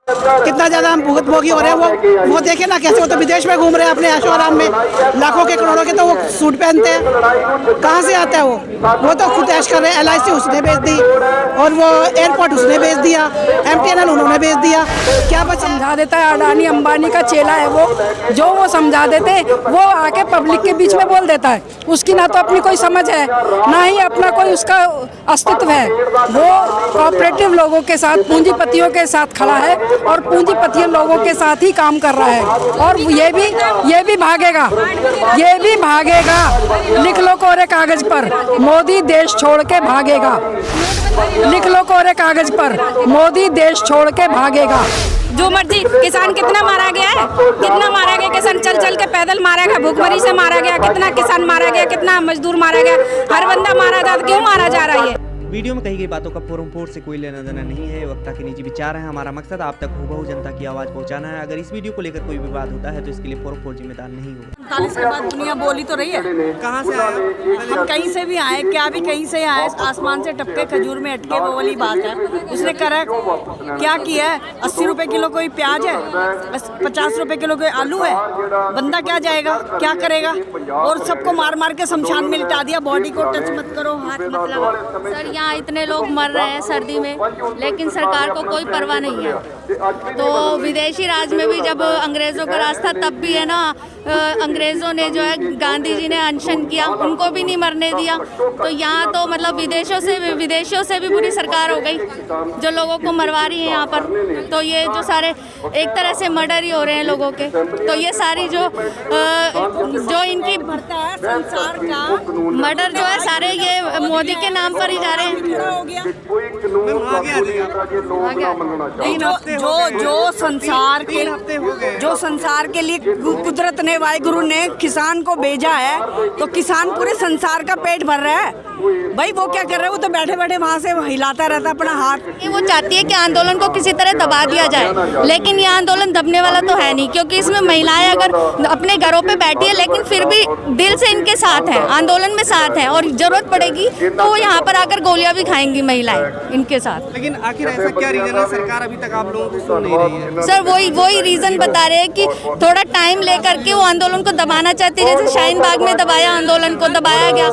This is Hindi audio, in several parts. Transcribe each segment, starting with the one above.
कितना ज्यादा हम भुगतभोगी हो रहे हैं। वो देखे ना कैसे, वो तो विदेश में घूम रहे हैं अपने ऐशो आराम में, लाखों के करोड़ों के तो वो सूट पहनते हैं। कहाँ से आता है वो तो खुद ऐश कर रहे हैं। LIC उसने बेच दी और वो एयरपोर्ट उसने बेच दिया, MTNL उन्होंने बेच दिया। क्या बचा? समझा देता है, अडानी अंबानी का चेला है वो, जो वो समझा देते वो आके पब्लिक के बीच में बोल देता है। उसकी ना तो अपनी कोई समझ है, ना ही अपना कोई उसका अस्तित्व है। वो कोऑपरेटिव लोगों के साथ, पूंजीपतियों के साथ खड़ा है और पूंजीपतियों लोगों के साथ ही काम कर रहा है। और ये भी भागेगा, ये भी भागेगा। लिख लो कोरे कागज पर, मोदी देश छोड़ के भागेगा। लिख लो कोरे कागज पर, मोदी देश छोड़ के भागेगा। जो मर्जी, किसान कितना मारा गया है, कितना मारा गया किसान, चल चल के पैदल मारा गया, भूखमरी से मारा गया, कितना किसान मारा गया, कितना मजदूर मारा गया, हर बंदा मारा जा रहा। क्यों मारा जा रहा है? वीडियो में कही गई बातों का फोरम से कोई लेना देना नहीं है। वक्ता के निजी विचार हैं। हमारा मकसद आप तक हूबहू जनता की आवाज़ पहुंचाना है। अगर इस वीडियो को लेकर कोई विवाद होता है तो इसके लिए फोरम जिम्मेदार नहीं होगा। 45 के बाद दुनिया बोली तो रही है। कहाँ से आए? हम कहीं से भी आए, क्या भी कहीं से आए, आसमान से टपके खजूर में अटके, वो वाली बात है। उसने करा क्या किया है? 80 रुपए किलो कोई प्याज है, 50 रुपए किलो कोई आलू है। बंदा क्या जाएगा, क्या करेगा? और सबको मार मार के शमशान में लिटा दिया। बॉडी को टच मत करो, हाथ मत लगाओ। सर, यहाँ इतने लोग मर रहे हैं सर्दी में, लेकिन सरकार को कोई परवाह नहीं है। तो विदेशी राज में भी जब अंग्रेजों का राज था तब भी है ना, अंग्रेजों ने जो है, गांधी जी ने अनशन किया, उनको भी नहीं मरने दिया। तो यहाँ तो मतलब विदेशियों से भी बुरी सरकार हो गई जो लोगों को मरवा रही है यहाँ पर। तो ये जो सारे एक तरह से मर्डर ही हो रहे हैं लोगों के। तो ये सारी जो इनकी भरता है संसार का मर्डर जो है सारे ये मोदी के नाम पर ही जा रहे हैं। हो गया। जो संसार के लिए कुदरत ने, वाहिगुरु ने किसान को भेजा है, तो किसान पूरे संसार का पेट भर रहा है। भाई वो क्या कर रहा है? वो तो बैठे बैठे वहाँ से हिलाता रहता अपना हाथ। वो चाहती है कि आंदोलन को किसी तरह दबा दिया जाए, लेकिन ये आंदोलन दबने वाला तो है नहीं, क्योंकि इसमें महिलाएं अगर अपने घरों पे बैठी है लेकिन फिर भी दिल से इनके साथ है, आंदोलन में साथ है, और जरूरत पड़ेगी तो वो यहाँ पर आकर गोलियां भी खाएंगी महिलाएं इनके साथ। लेकिन आखिर ऐसा क्या रीजन है? सरकार अभी तक आप लोगों को सुन नहीं रही है। सर वही रीजन बता रहे हैं कि थोड़ा टाइम लेकर के वो आंदोलन को दबाना चाहती है। जैसे शाहीन बाग में दबाया, आंदोलन को दबाया गया,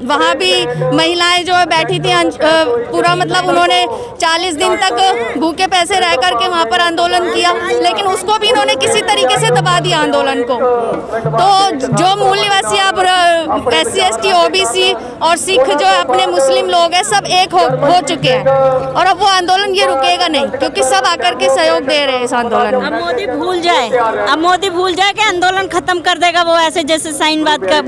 वहाँ भी महिलाएं जो है बैठी थी, पूरा मतलब उन्होंने 40 दिन तक भूखे पैसे रह करके वहाँ पर आंदोलन किया, लेकिन उसको भी इन्होंने किसी तरीके से दबा दिया आंदोलन को। तो जो मूल निवासी अब SC ST OBC और सिख जो अपने मुस्लिम लोग हैं, सब एक हो चुके हैं, और अब वो आंदोलन ये रुकेगा नहीं, क्योंकि सब आकर के सहयोग दे रहे हैं इस आंदोलन में। अब मोदी भूल जाए कि आंदोलन खत्म कर देगा वो, ऐसे जैसे शाहीन बाग का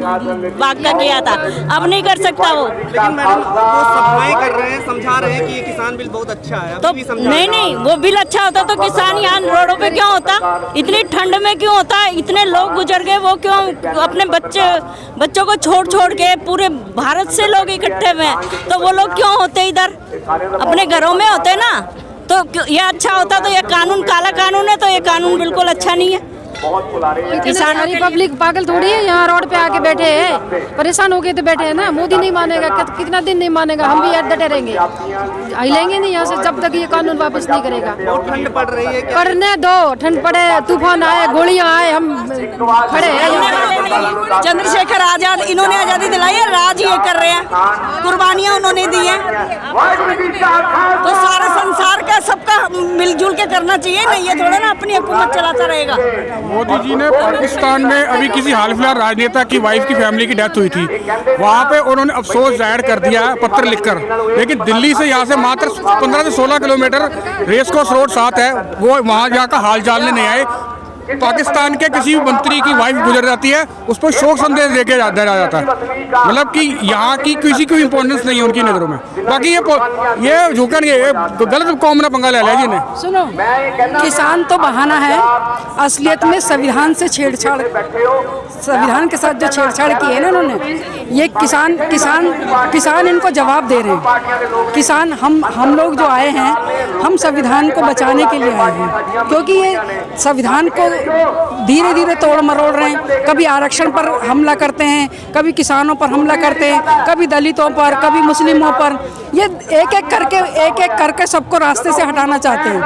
किया था। अब नहीं कर सकता वो। लेकिन मैडम वो सफाई कर रहे हैं, समझा रहे हैं कि ये किसान बिल बहुत अच्छा है। तो नहीं, वो बिल अच्छा होता तो किसान यहाँ रोडों पे क्यों होता? इतनी ठंड में क्यों होता? इतने लोग गुजर गए, वो क्यों अपने बच्चों को छोड़ के पूरे भारत से लोग इकट्ठे हुए हैं, तो वो लोग क्यों होते इधर? अपने घरों में होते ना। तो ये अच्छा होता तो ये कानून काला कानून है, तो ये कानून बिल्कुल अच्छा नहीं है। किसान हमारी पब्लिक पागल थोड़ी है, यहाँ रोड पे आके बैठे हैं, परेशान हो गए तो बैठे हैं ना। मोदी नहीं मानेगा, कितना दिन नहीं मानेगा, हम भी डटे रहेंगे, हिलेंगे नहीं यहाँ से जब तक ये कानून वापस नहीं करेगा। बहुत ठंड पड़ रही है। पड़ने दो, ठंड पड़े, तूफान आए, गोलियां आए, हम खड़े हैं। चंद्रशेखर आजाद, इन्होंने आजादी दिलाई है, राज ये कर रहे हैं, कुर्बानियां उन्होंने दी हैं। तो सारा संसार का सबका मिलजुल के करना चाहिए, नहीं ये थोड़ा ना अपनी हुकूमत चलाता रहेगा। मोदी जी ने पाकिस्तान में अभी किसी हाल फिलहाल राजनेता की वाइफ की फैमिली की डेथ हुई थी, वहाँ पे उन्होंने अफसोस जाहिर कर दिया पत्र लिखकर। लेकिन दिल्ली से यहाँ से मात्र 15 से 16 किलोमीटर रेस कोर्स रोड साथ है, वो वहाँ यहाँ का हाल जानने नहीं आए। पाकिस्तान के किसी भी मंत्री की वाइफ गुजर जाती है, उस पर शोक संदेश देके दिया जाता है। मतलब कि यहाँ की किसी की इम्पोर्टेंस नहीं है उनकी नज़रों में। बाकी ये झुकन ये गलत कौम ने पंगा ले लिया जी ने। सुनो, किसान तो बहाना है, असलियत में संविधान से छेड़छाड़, संविधान के साथ जो छेड़छाड़ की है ना इन्होंने, ये किसान इनको जवाब दे रहे हैं। किसान हम लोग जो आए हैं, हम संविधान को बचाने के लिए आए हैं, क्योंकि ये संविधान को धीरे धीरे तोड़ मरोड़ रहे हैं। कभी आरक्षण पर हमला करते हैं, कभी किसानों पर हमला करते हैं, कभी दलितों पर, कभी मुस्लिमों पर। ये एक एक करके सबको रास्ते से हटाना चाहते हैं।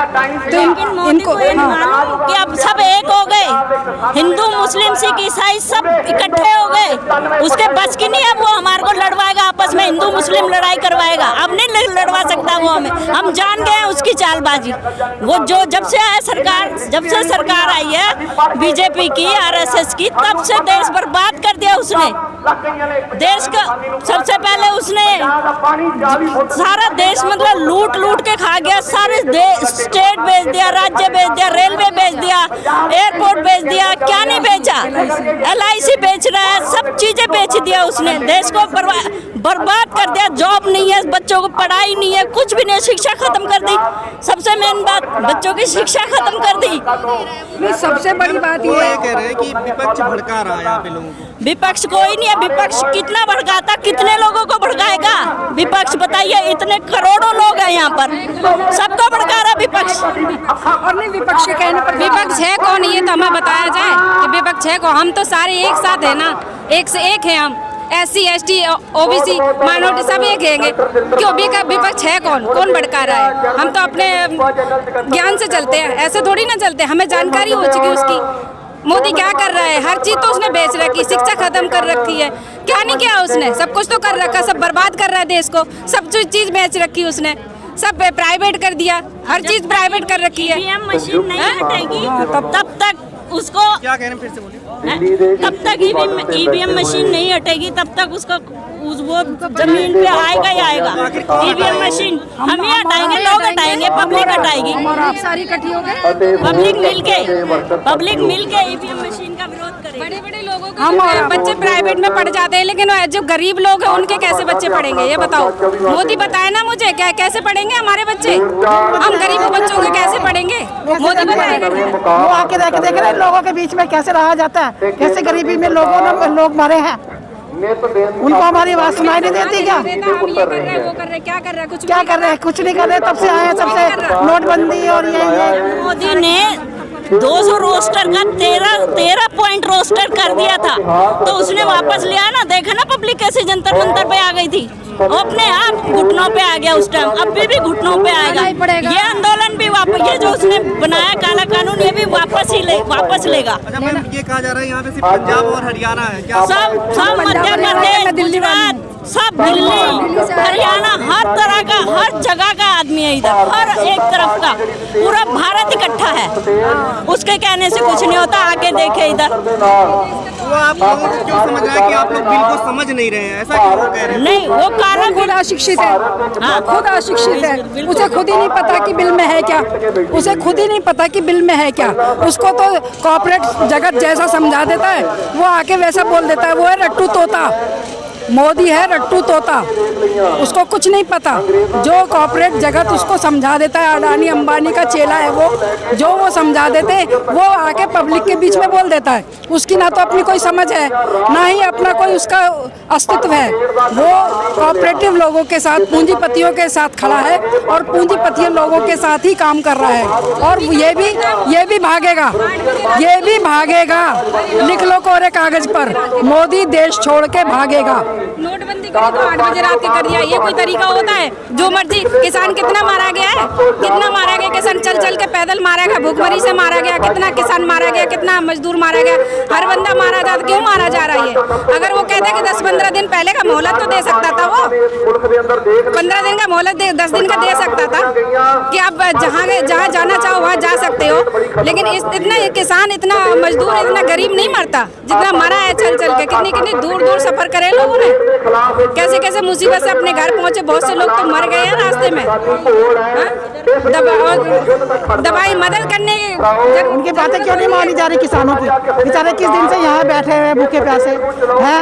तो इनको कि अब सब एक हो गए, हिंदू मुस्लिम सिख ईसाई सब इकट्ठे हो गए। उसके बस की नहीं है, वो हमारे को लड़वाएगा आपस में, हिंदू मुस्लिम लड़ाई करवाएगा। अब नहीं लड़वा सकता वो हमें, हम जान गए हैं उसकी चालबाजी। वो जो जब से सरकार आई है बीजेपी की, आरएसएस की, तब से देश बर्बाद कर दिया उसने। देश का सबसे पहले उसने सारा देश मतलब लूट के खा गया। सारे स्टेट बेच दिया, राज्य बेच दिया, रेलवे बेच दिया, एयरपोर्ट बेच दिया, क्या नहीं बेचा। LIC बेच रहा है, सब चीजें बेच दिया उसने। देश को बर्बाद कर दिया। जॉब नहीं है, बच्चों को पढ़ाई नहीं है, कुछ भी नहीं, शिक्षा खत्म कर दी। सबसे मेन बात, बच्चों की शिक्षा खत्म कर दी। सबसे बड़ी बात ये कह रहे हैं कि विपक्ष भड़का रहा है यहाँ पे लोगों को। विपक्ष कोई नहीं है। विपक्ष कितना भड़काता, कितने लोगों को भड़काएगा विपक्ष, बताइए। इतने करोड़ों लोग हैं यहाँ पर, सबको भड़का रहा विपक्ष। और नहीं, विपक्ष के कहने पर विपक्ष है कौन, ये तो हमें बताया जाए कि विपक्ष है कौन। हम तो सारे एक साथ है ना, एक से एक है हम। SC ST OBC माइनॉरिटी सब एक हैंगे। क्यों विपक्ष है कौन भड़का रहा है? हम तो अपने ज्ञान से चलते हैं, ऐसे थोड़ी ना चलते। हमें जानकारी हो चुकी उसकी। मोदी क्या कर रहा है? हर चीज तो उसने बेच रखी, शिक्षा खत्म कर रखी है। क्या नहीं किया उसने? सब कुछ तो कर रखा, सब बर्बाद कर रहा है देश को। सब चीज बेच रखी उसने, सब प्राइवेट कर दिया, हर चीज प्राइवेट कर रखी है। EVM मशीन नहीं हटेगी तब तक उसको, क्या कह रहे हैं फिर से बोलिए। तब तक EVM मशीन नहीं हटेगी, तब तक उसको वो जमीन पे आएगा ही आएगा। EVM मशीन हम ही हटाएंगे, लोग हटाएंगे, पब्लिक हटाएगी। सारी इकट्ठी हो गए, पब्लिक मिलके EVM मशीन का विरोध करेगी। बड़े लोगों के बच्चे प्राइवेट में पढ़ जाते हैं, लेकिन जो गरीब लोग हैं उनके कैसे बच्चे पढ़ेंगे? ये बताओ, मोदी बताए ना मुझे, क्या कैसे पढ़ेंगे हमारे बच्चे? हम गरीब बच्चों के कैसे पढ़ेंगे? मोदी बताएगा। वो आके देख रहे लोगों के बीच में कैसे रहा जाता है, कैसे गरीबी में लोग मरे हैं। उनको हमारी आवाज सुनाई नहीं देती क्या? क्या कर रहे हैं? कुछ नहीं कर रहे। तब से आए हैं, तब से नोटबंदी और ये मोदी ने 200 रोस्टर का 13 पॉइंट रोस्टर कर दिया था, तो उसने वापस लिया ना। देखा ना पब्लिक कैसे जंतर मंतर पे आ गई थी। वो अपने आप घुटनों पे आ गया उस टाइम, अभी भी घुटनों पे आएगा। ये आंदोलन भी वापस, ये जो उसने बनाया काला कानून, ये भी वापस लेगा। अच्छा मैम, ये कहा जा रहा है यहाँ पे सिर्फ पंजाब और हरियाणा है क्या? सब मध्य प्रदेश, गुजरात, सब दिल्ली, हरियाणा, हर तरह का, हर जगह का आदमी है इधर, हर एक तरफ का। पूरा भारत इकट्ठा है। उसके कहने से कुछ नहीं होता, आके देखे इधर। वो आप लोगों को क्यों समझ रहा है कि आप लोग बिल को समझ नहीं रहे हैं? ऐसा क्यों वो कह रहे हैं? नहीं, वो कारण खुद अशिक्षित है। खुद अशिक्षित है, उसे खुद ही नहीं पता कि बिल में है क्या। उसे खुद ही नहीं पता कि बिल में है क्या। उसको तो कॉर्पोरेट जगत जैसा समझा देता है, वो आके वैसा बोल देता है। वो है रट्टू तोता, मोदी है रट्टू तोता, उसको कुछ नहीं पता। जो कॉर्पोरेट जगत उसको समझा देता है, अडानी अंबानी का चेला है वो, जो वो समझा देते हैं वो आके पब्लिक के बीच में बोल देता है। उसकी ना तो अपनी कोई समझ है, ना ही अपना कोई उसका अस्तित्व है। वो कॉर्पोरेटिव लोगों के साथ, पूंजीपतियों के साथ खड़ा है और पूंजीपति लोगों के साथ ही काम कर रहा है। और ये भी भागेगा, ये भी भागेगा। लिख लो कोरे कागज पर, मोदी देश छोड़ के भागेगा। नोटबंदी करी तो 8 बजे रात के कर दिया। ये कोई तरीका होता है? जो मर्जी। किसान कितना मारा गया है, कितना मारा गया किसान, चल के पैदल मारा गया, भूखमरी से मारा गया, कितना किसान मारा गया, कितना मजदूर मारा गया, हर बंदा मारा जा। क्यों मारा जा रहा है? अगर वो कहता कि 10-15 दिन पहले का मोहलत तो दे सकता था, वो 15 दिन का मोहलत 10 दिन का दे सकता था कि आप जहाँ जाना चाहो वहाँ जा सकते हो। लेकिन इतना किसान, इतना मजदूर, इतना गरीब नहीं मरता जितना मरा है चल के। कितनी दूर सफर करे लोगों ने, कैसे मुसीबत से अपने घर पहुंचे। बहुत से लोग तो मर गए हैं रास्ते में। दवाई मदद करने की उनकी बातें क्यों नहीं मानी जा रही किसानों की? बेचारे किस दिन से यहाँ बैठे हुए भूखे प्यासे हैं,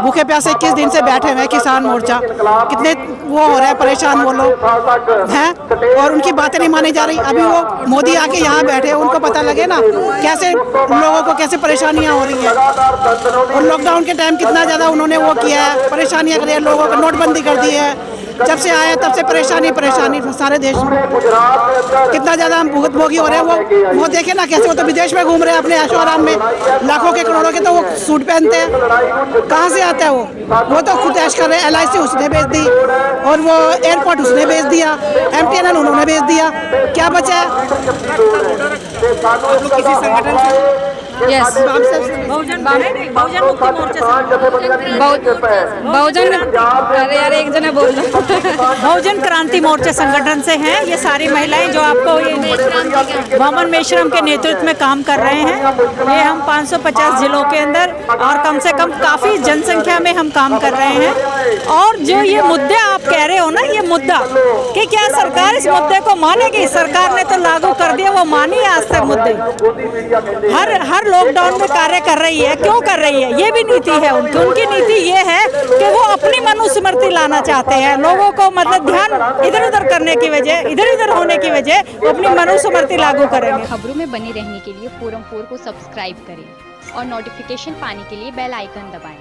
भूखे प्यासे किस दिन से बैठे हुए हैं। किसान मोर्चा कितने वो हो रहे हैं, परेशान वो लोग हैं, और उनकी बातें नहीं मानी जा रही। अभी वो मोदी आके यहाँ बैठे हैं, उनको पता लगे ना कैसे लोगों को कैसे परेशानियाँ हो रही हैं। और लॉकडाउन के टाइम कितना ज़्यादा उन्होंने वो किया है, परेशानियाँ कर रही है लोगों को, नोटबंदी कर दी है, जब से आए तब से परेशानी परेशानी सारे देश में। कितना ज़्यादा हम भुगतभोगी हो रहे हैं। वो देखे ना कैसे, वो तो विदेश में घूम रहे हैं अपने ऐशो आराम में, लाखों के करोड़ों के तो वो सूट पहनते हैं। कहाँ से आता है वो तो खुद ऐश कर रहे हैं। LIC उसने बेच दी और वो एयरपोर्ट उसने बेच दिया, MTNL उन्होंने बेच दिया, क्या बचा है? किसी संगठन से यस बहुजन मुक्ति बहुजन अरे यार एक जना बोल बहुजन क्रांति मोर्चा संगठन से हैं। ये सारी महिलाएं जो आपको ये वामन मेश्राम के नेतृत्व में काम कर रहे हैं। ये हम 550 जिलों के अंदर और कम से कम काफ़ी जनसंख्या में हम काम कर रहे हैं। और जो ये मुद्दे आप कह रहे हो ना, ये मुद्दा कि क्या सरकार इस मुद्दे को मानेगी? सरकार ने तो लागू कर दिया, वो मानी आज तक मुद्दे। हर लॉकडाउन में कार्य कर रही है। क्यों कर रही है? ये भी नीति है उनकी। उनकी नीति ये है कि वो अपनी मनुस्मृति लाना चाहते हैं। लोगों को मतलब ध्यान इधर उधर करने की वजह, इधर उधर होने की वजह अपनी मनुस्मृति लागू करेंगे। खबरों में बने रहने के लिए फोरम 4 को सब्सक्राइब करें और नोटिफिकेशन पाने के लिए बेल आइकन दबाएं।